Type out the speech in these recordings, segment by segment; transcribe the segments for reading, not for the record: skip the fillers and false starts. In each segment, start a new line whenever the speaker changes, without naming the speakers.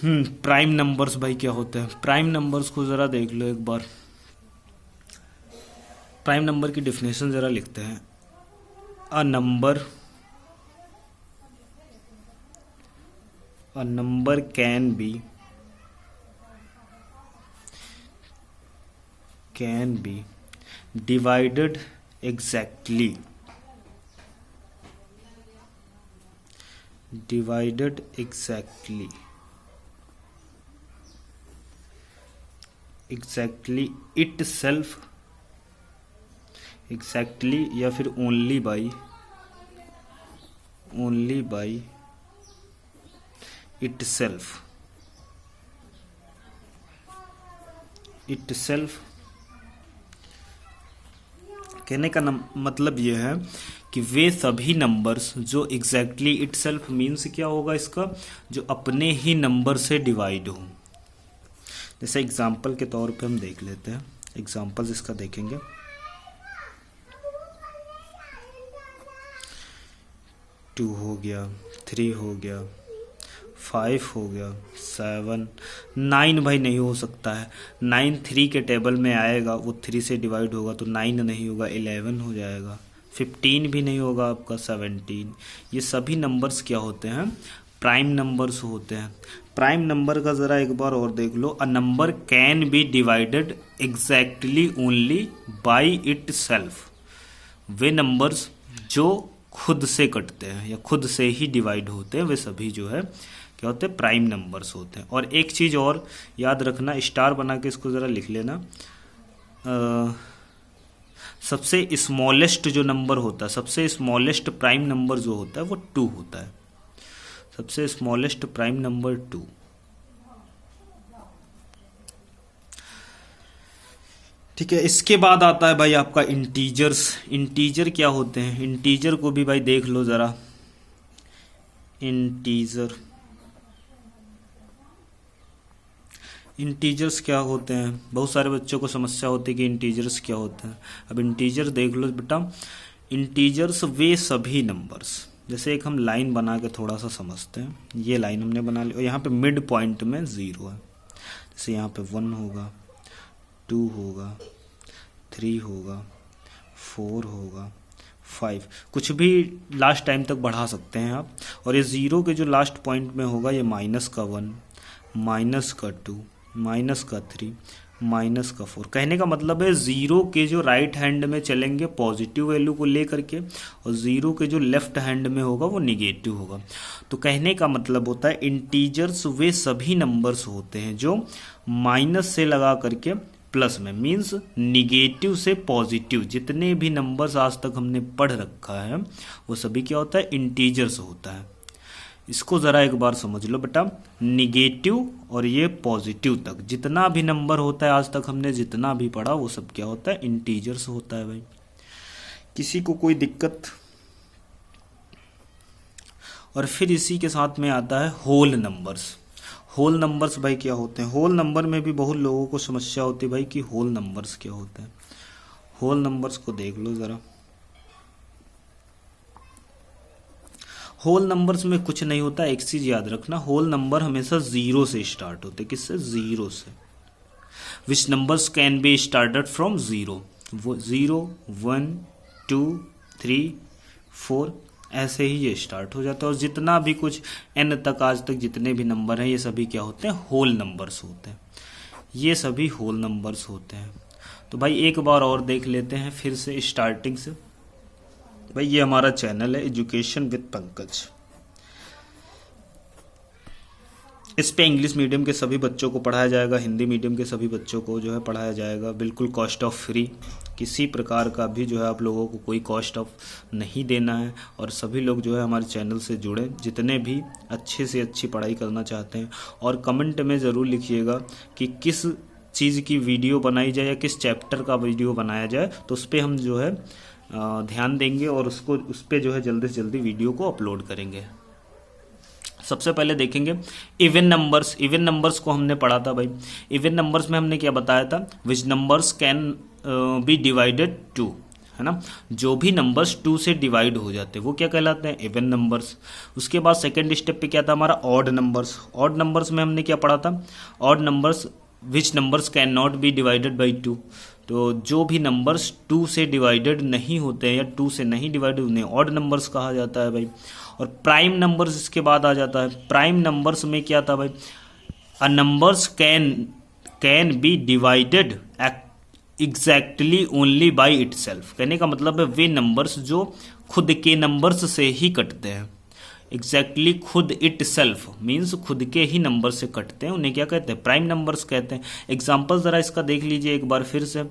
Prime numbers भाई क्या होते हैं? प्राइम नंबर्स को ज़रा देख लो एक बार। प्राइम नंबर की डेफिनेशन ज़रा लिखते हैं। अ number can B divided exactly divided exactly exactly itself exactly या फिर only by itself कहने का मतलब यह है कि वे सभी नंबर्स जो एग्जैक्टली इटसेल्फ मीन्स क्या होगा इसका, जो अपने ही नंबर से डिवाइड हो। जैसे एग्जांपल के तौर पे हम देख लेते हैं, एग्जांपल्स इसका देखेंगे। 2 हो गया, 3 हो गया, 5 हो गया, 7, 9 भाई नहीं हो सकता है। 9 3 के टेबल में आएगा, वो 3 से डिवाइड होगा तो 9 नहीं होगा, 11 हो जाएगा। 15 भी नहीं होगा आपका, 17। ये सभी नंबर्स क्या होते हैं? प्राइम नंबर्स होते हैं। प्राइम नंबर का ज़रा एक बार और देख लो। A number can be divided exactly only by itself. वे नंबर्स जो खुद से कटते हैं या खुद से ही डिवाइड होते हैं, वे सभी जो है क्या होते हैं? प्राइम नंबर्स होते हैं। और एक चीज़ और याद रखना, स्टार बना के इसको ज़रा लिख लेना। सबसे स्मॉलेस्ट जो नंबर होता है, सबसे स्मॉलेस्ट प्राइम नंबर जो होता है वो 2 होता है। सबसे स्मॉलेस्ट प्राइम नंबर 2। ठीक है, इसके बाद आता है भाई आपका इंटीजर्स। इंटीजर क्या होते हैं? इंटीजर को भी भाई देख लो ज़रा। इंटीजर्स क्या होते हैं? बहुत सारे बच्चों को समस्या होती है कि इंटीजर्स क्या होते हैं। अब इंटीजर देख लो बेटा। इंटीजर्स वे सभी नंबर्स, जैसे एक हम लाइन बना के थोड़ा सा समझते हैं। ये लाइन हमने बना ली और यहाँ पे मिड पॉइंट में 0 है। जैसे यहाँ पे 1 होगा, 2 होगा, 3 होगा, 4 होगा, 5, कुछ भी लास्ट टाइम तक बढ़ा सकते हैं आप। और ये 0 के जो लास्ट पॉइंट में होगा, ये माइनस का 1, माइनस का 2, माइनस का 3, माइनस का 4। कहने का मतलब है 0 के जो राइट हैंड में चलेंगे पॉजिटिव वैल्यू को लेकर के, और 0 के जो लेफ्ट हैंड में होगा वो निगेटिव होगा। तो कहने का मतलब होता है इंटीजर्स वे सभी नंबर्स होते हैं जो माइनस से लगा करके प्लस में, मीन्स निगेटिव से पॉजिटिव, जितने भी नंबर्स आज तक हमने पढ़ रखा है वो सभी क्या होता है? इंटीजर्स होता है। इसको ज़रा एक बार समझ लो बेटा। निगेटिव और ये पॉजिटिव तक जितना भी नंबर होता है, आज तक हमने जितना भी पढ़ा, वो सब क्या होता है? इंटीजर्स होता है भाई। किसी को कोई दिक्कत? और फिर इसी के साथ में आता है होल नंबर्स। होल नंबर्स भाई क्या होते हैं? होल नंबर में भी बहुत लोगों को समस्या होती है भाई कि होल नंबर्स क्या होते हैं। होल नंबर्स को देख लो ज़रा। होल नंबर्स में कुछ नहीं होता, एक चीज याद रखना, होल नंबर हमेशा 0 से स्टार्ट होते। किससे? 0 से। Which numbers can be started from 0? वो 0, 1, 2, 3, 4 ऐसे ही ये स्टार्ट हो जाता है। और जितना भी कुछ n तक आज तक जितने भी नंबर हैं, ये सभी क्या होते हैं? होल नंबर्स होते हैं। ये सभी होल नंबर्स होते हैं। तो भाई एक बार और देख लेते हैं फिर से स्टार्टिंग से। भाई ये हमारा चैनल है एजुकेशन विद पंकज। इस पे इंग्लिश मीडियम के सभी बच्चों को पढ़ाया जाएगा, हिंदी मीडियम के सभी बच्चों को जो है पढ़ाया जाएगा, बिल्कुल कॉस्ट ऑफ फ्री। किसी प्रकार का भी जो है आप लोगों को कोई कॉस्ट ऑफ नहीं देना है। और सभी लोग जो है हमारे चैनल से जुड़े, जितने भी अच्छे से अच्छी पढ़ाई करना चाहते हैं। और कमेंट में ज़रूर लिखिएगा कि किस चीज़ की वीडियो बनाई जाए या किस चैप्टर का वीडियो बनाया जाए, तो उस पर हम जो है ध्यान देंगे और उस पर जो है जल्दी से जल्दी वीडियो को अपलोड करेंगे। सबसे पहले देखेंगे इवन नंबर्स। इवन नंबर्स को हमने पढ़ा था भाई। इवन नंबर्स में हमने क्या बताया था? Which numbers can be divided to, है ना, जो भी नंबर्स 2 से डिवाइड हो जाते हैं वो क्या कहलाते हैं, इवन नंबर्स। उसके बाद सेकंड स्टेप पे क्या था हमारा, ऑड नंबर्स। ऑड नंबर्स में हमने क्या पढ़ा था, odd numbers which numbers can not be divided by 2। तो जो भी नंबर्स 2 से डिवाइडेड नहीं होते हैं या 2 से नहीं डिवाइडेड उन्हें ऑड नंबर्स कहा जाता है भाई। और प्राइम नंबर्स इसके बाद आ जाता है। प्राइम नंबर्स में क्या था भाई, a numbers can be divided exactly only by itself. कहने का मतलब है वे नंबर्स जो खुद के नंबर्स से ही कटते हैं। एग्जैक्टली खुद इट सेल्फ मीन्स खुद के ही नंबर से कटते हैं, उन्हें क्या कहते हैं, प्राइम नंबर्स कहते हैं। एग्जाम्पल ज़रा इसका देख लीजिए एक बार फिर से।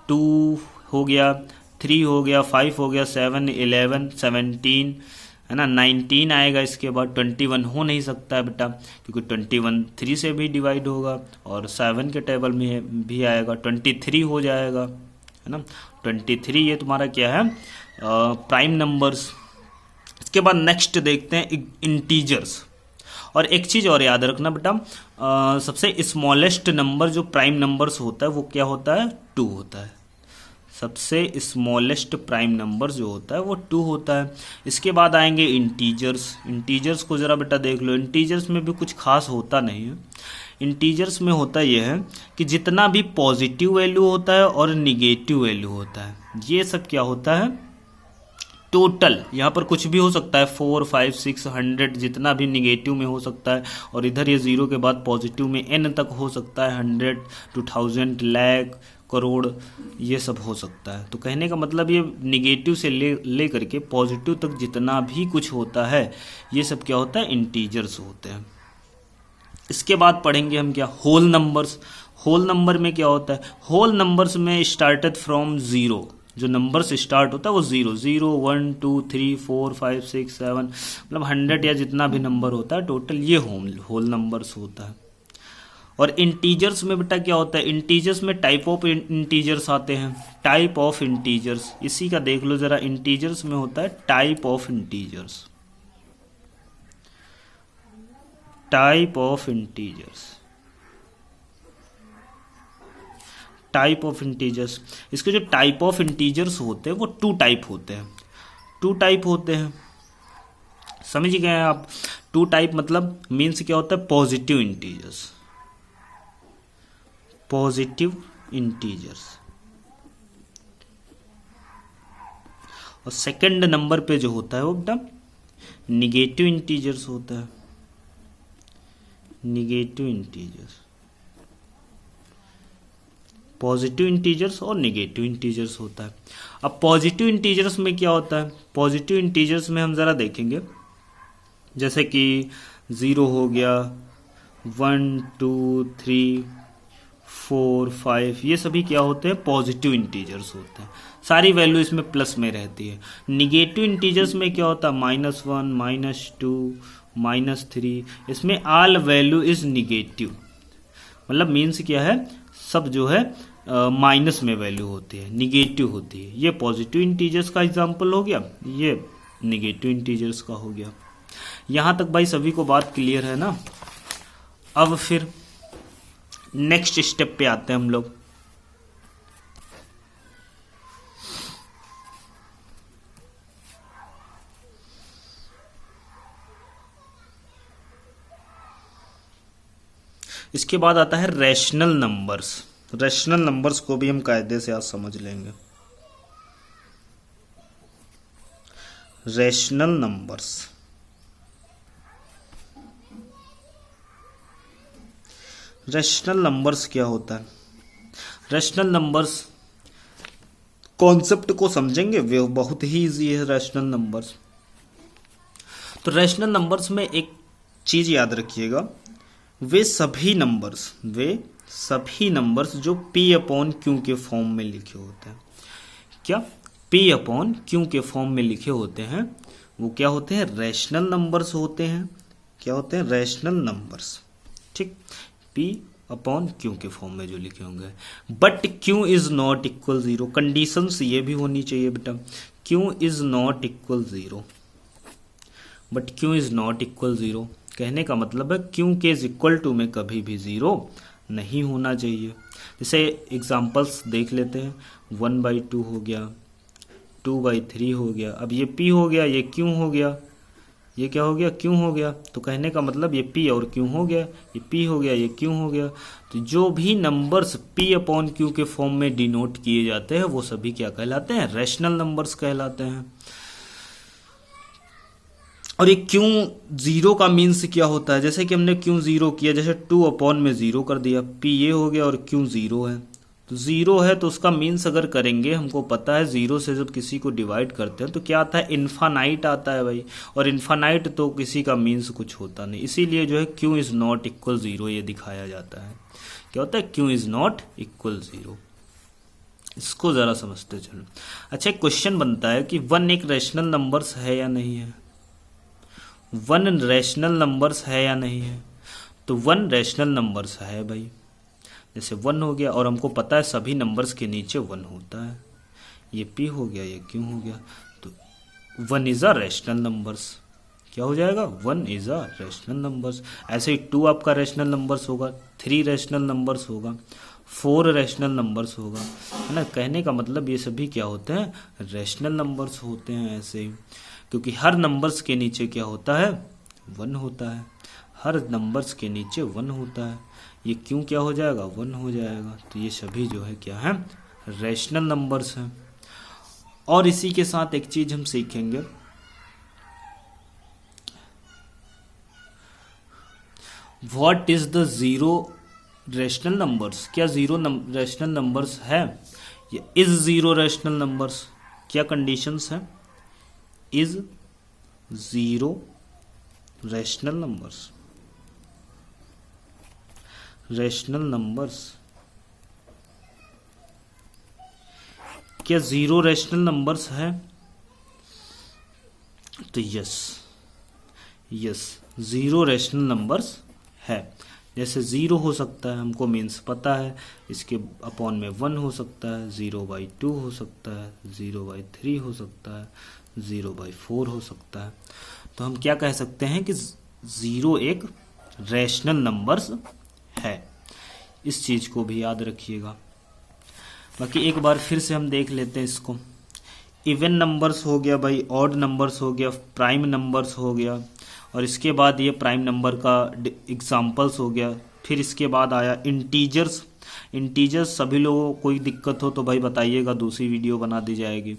2 हो गया, 3 हो गया, 5 हो गया, 7, 11, 17 है ना, 19 आएगा। इसके बाद 21 हो नहीं सकता है बेटा, क्योंकि 21 3 से भी डिवाइड होगा और 7 के टेबल में भी आएगा। 23 हो जाएगा, है ना, 23 ये तुम्हारा क्या है, प्राइम नंबर्स। इसके बाद नेक्स्ट देखते हैं इंटीजर्स। और एक चीज़ और याद रखना बेटा, सबसे स्मॉलेस्ट नंबर जो प्राइम नंबर्स होता है वो क्या होता है, 2 होता है। सबसे स्मॉलेस्ट प्राइम नंबर जो होता है वो 2 होता है। इसके बाद आएंगे इंटीजर्स। इंटीजर्स को ज़रा बेटा देख लो। इंटीजर्स में भी कुछ खास होता नहीं है। इंटीजर्स में होता यह है कि जितना भी पॉजिटिव वैल्यू होता है और निगेटिव वैल्यू होता है, ये सब क्या होता है, टोटल। यहाँ पर कुछ भी हो सकता है, 4, 5, 6, 100 जितना भी निगेटिव में हो सकता है। और इधर ये 0 के बाद पॉजिटिव में n तक हो सकता है, 100, 2000, लाख, करोड़, ये सब हो सकता है। तो कहने का मतलब ये निगेटिव से ले करके पॉजिटिव तक जितना भी कुछ होता है ये सब क्या होता है, इंटीजर्स होते हैं। इसके बाद पढ़ेंगे हम क्या, होल नंबर्स। होल नंबर में क्या होता है, होल नंबर्स में स्टार्टेड फ्रॉम 0, जो नंबर से स्टार्ट होता है वो 0, 0, 1, 2, 3, 4, 5, 6, 7 मतलब 100 या जितना भी नंबर होता है टोटल, ये होल नंबर्स होता है। और इंटीजर्स में बेटा क्या होता है, इंटीजर्स में टाइप ऑफ इंटीजर्स आते हैं। टाइप ऑफ इंटीजर्स इसी का देख लो जरा। इंटीजर्स में होता है type of integers, type of integers, type of integers. इसके जो टाइप ऑफ इंटीजर्स होते हैं वो 2 टाइप होते हैं। 2 टाइप होते हैं, समझ गए आप। 2 टाइप मतलब मीन्स क्या होता है, पॉजिटिव इंटीजर्स, पॉजिटिव इंटीजर्स। और सेकंड नंबर पे जो होता है वो बेटा निगेटिव इंटीजर्स होता है, निगेटिव इंटीजर्स। पॉजिटिव इंटीजर्स और नेगेटिव इंटीजर्स होता है। अब पॉजिटिव इंटीजर्स में क्या होता है, पॉजिटिव इंटीजर्स में हम ज़रा देखेंगे, जैसे कि 0 हो गया, 1, 2, 3, 4, 5, ये सभी क्या होते हैं, पॉजिटिव इंटीजर्स होते हैं। सारी वैल्यू इसमें प्लस में रहती है। निगेटिव इंटीजर्स में क्या होता है, -1, -2, -3, इसमें ऑल वैल्यू इज निगेटिव। मतलब मीन्स क्या है, सब जो है माइनस में वैल्यू होती है, निगेटिव होती है। ये पॉजिटिव इंटीजर्स का एग्जांपल हो गया, ये निगेटिव इंटीजर्स का हो गया। यहाँ तक भाई सभी को बात क्लियर है ना। अब फिर नेक्स्ट स्टेप पे आते हैं हम लोग। इसके बाद आता है रैशनल नंबर्स। रैशनल नंबर्स को भी हम कायदे से आज समझ लेंगे। रैशनल नंबर्स, रैशनल नंबर्स क्या होता है, रैशनल नंबर्स कॉन्सेप्ट को समझेंगे वे बहुत ही इजी है रैशनल नंबर्स। तो रैशनल नंबर्स में एक चीज याद रखिएगा, वे सभी नंबर्स जो P/Q के फॉर्म में लिखे होते हैं, क्या P/Q के फॉर्म में लिखे होते हैं वो क्या होते हैं, रैशनल नंबर्स होते हैं। क्या होते हैं, रैशनल नंबर्स। ठीक, P/Q के फॉर्म में जो लिखे होंगे। But Q is not equal 0, conditions ये भी होनी चाहिए बेटा। Q is not equal 0, but Q is not equal 0 कहने का मतलब है Q के इज इक्वल टू में कभी भी 0 नहीं होना चाहिए। जैसे एग्जांपल्स देख लेते हैं, 1/2 हो गया, 2/3 हो गया। अब ये p हो गया, ये q हो गया, ये क्या हो गया, q हो गया। तो कहने का मतलब ये p और q हो गया, ये p हो गया, ये q हो गया। तो जो भी नंबर्स p/q के फॉर्म में डिनोट किए जाते हैं वो सभी क्या कहलाते हैं, रैशनल नंबर्स कहलाते हैं। और ये क्यों जीरो का मीन्स क्या होता है, जैसे कि हमने क्यों जीरो किया, जैसे 2/0 कर दिया, p ये हो गया और q जीरो है। तो जीरो है तो उसका मीन्स अगर करेंगे, हमको पता है जीरो से जब किसी को डिवाइड करते हैं तो क्या आता है, इन्फानाइट आता है भाई। और इन्फानाइट तो किसी का मीन्स कुछ होता नहीं, इसीलिए जो है Q is not equal zero ये दिखाया जाता है। क्या होता है, Q is not equal zero. इसको जरा समझते चलो। अच्छा, एक क्वेश्चन बनता है कि 1 एक रैशनल नंबर्स है या नहीं है। 1 रैशनल नंबर्स है या नहीं है। तो 1 रैशनल नंबर्स है भाई, जैसे 1 हो गया और हमको पता है सभी नंबर्स के नीचे 1 होता है। ये p हो गया, ये q हो गया। तो 1 इज अ रैशनल नंबर्स। क्या हो जाएगा, 1 इज अ रैशनल नंबर्स। ऐसे ही 2 आपका रैशनल नंबर्स होगा, 3 रैशनल नंबर्स होगा, 4 रैशनल नंबर्स होगा, है ना। कहने का मतलब ये सभी क्या होते हैं, रैशनल नंबर्स होते हैं ऐसे ही, क्योंकि हर नंबर्स के नीचे क्या होता है, 1 होता है। हर नंबर्स के नीचे 1 होता है। ये क्यों क्या हो जाएगा, 1 हो जाएगा। तो ये सभी जो है क्या है, रैशनल नंबर्स हैं। और इसी के साथ एक चीज हम सीखेंगे, what is the zero rational numbers. क्या जीरो रैशनल नंबर्स है, या इज जीरो रैशनल नंबर्स। क्या कंडीशंस है, is zero rational numbers. Rational numbers, क्या जीरो रैशनल नंबर्स है। तो यस, जीरो रैशनल नंबर्स है। जैसे 0 हो सकता है, हमको मीन्स पता है, इसके अपॉन में 1 हो सकता है, 0/2 हो सकता है, 0/3 हो सकता है, 0/4 हो सकता है। तो हम क्या कह सकते हैं कि 0 एक रैशनल नंबर्स है। इस चीज को भी याद रखिएगा। बाकी एक बार फिर से हम देख लेते हैं इसको। इवन नंबर्स हो गया भाई, ऑड नंबर्स हो गया, प्राइम नंबर्स हो गया, और इसके बाद ये प्राइम नंबर का एग्जाम्पल्स हो गया। फिर इसके बाद आया इंटीजर्स। इंटीजर्स सभी लोगों को कोई दिक्कत हो तो भाई बताइएगा, दूसरी वीडियो बना दी जाएगी।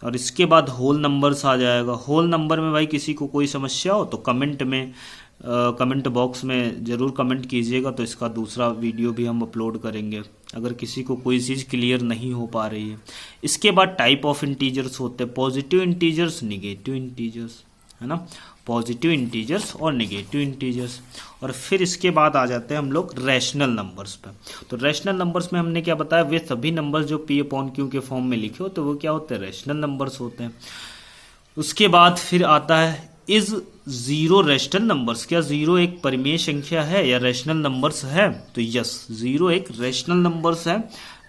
और इसके बाद होल नंबर्स आ जाएगा। होल नंबर में भाई किसी को कोई समस्या हो तो कमेंट बॉक्स में ज़रूर कमेंट कीजिएगा, तो इसका दूसरा वीडियो भी हम अपलोड करेंगे अगर किसी को कोई चीज़ क्लियर नहीं हो पा रही है। इसके बाद टाइप ऑफ इंटीजर्स होते हैं, पॉजिटिव इंटीजर्स, निगेटिव इंटीजर्स, है ना, पॉजिटिव इंटीजर्स और नेगेटिव इंटीजर्स। और फिर इसके बाद आ जाते हैं हम लोग रैशनल नंबर्स पे। तो रैशनल नंबर्स में हमने क्या बताया, वे सभी नंबर्स जो p/q के फॉर्म में लिखे हो तो वो क्या होते हैं, रैशनल नंबर्स होते हैं। उसके बाद फिर आता है इज जीरो रैशनल नंबर्स। क्या जीरो एक परिमेय संख्या है या रैशनल नंबर्स है। तो यस, जीरो एक रैशनल नंबर्स है,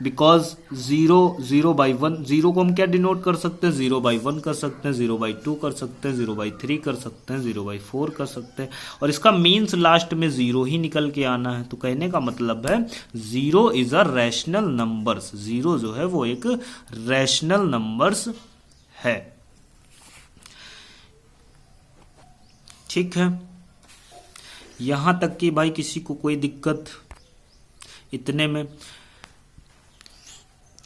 बिकॉज 0/1, जीरो को हम क्या डिनोट कर सकते हैं, 0/1 कर सकते हैं, 0/2 कर सकते हैं, 0/3 कर सकते हैं, 0/4 कर सकते हैं, और इसका मीन्स लास्ट में 0 ही निकल के आना है। तो कहने का मतलब है 0 इज अ रैशनल नंबर्स। 0 जो है वो एक रैशनल नंबर्स है। ठीक है, यहां तक कि भाई किसी को कोई दिक्कत इतने में,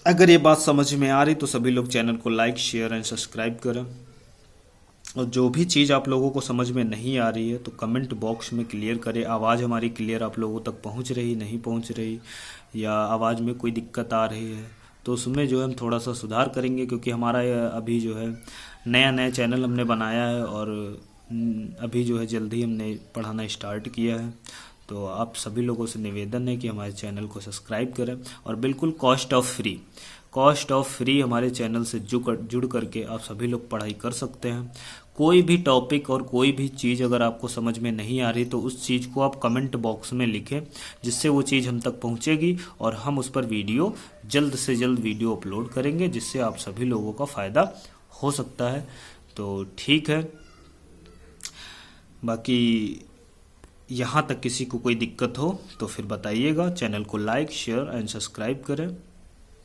अगर ये बात समझ में आ रही तो सभी लोग चैनल को लाइक, शेयर एंड सब्सक्राइब करें। और जो भी चीज़ आप लोगों को समझ में नहीं आ रही है तो कमेंट बॉक्स में क्लियर करें। आवाज़ हमारी क्लियर आप लोगों तक पहुंच रही, नहीं पहुंच रही, या आवाज़ में कोई दिक्कत आ रही है तो उसमें जो है हम थोड़ा सा सुधार करेंगे, क्योंकि हमारा अभी जो है नया चैनल हमने बनाया है और अभी जो है जल्दी हमने पढ़ाना स्टार्ट किया है। तो आप सभी लोगों से निवेदन है कि हमारे चैनल को सब्सक्राइब करें, और बिल्कुल कॉस्ट ऑफ फ्री हमारे चैनल से जुड़ करके आप सभी लोग पढ़ाई कर सकते हैं। कोई भी टॉपिक और कोई भी चीज़ अगर आपको समझ में नहीं आ रही तो उस चीज़ को आप कमेंट बॉक्स में लिखें, जिससे वो चीज़ हम तक पहुंचेगी और हम उस पर जल्द से जल्द वीडियो अपलोड करेंगे, जिससे आप सभी लोगों का फ़ायदा हो सकता है। तो ठीक है, बाकी यहाँ तक किसी को कोई दिक्कत हो तो फिर बताइएगा। चैनल को लाइक, शेयर एंड सब्सक्राइब करें।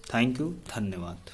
थैंक यू, धन्यवाद।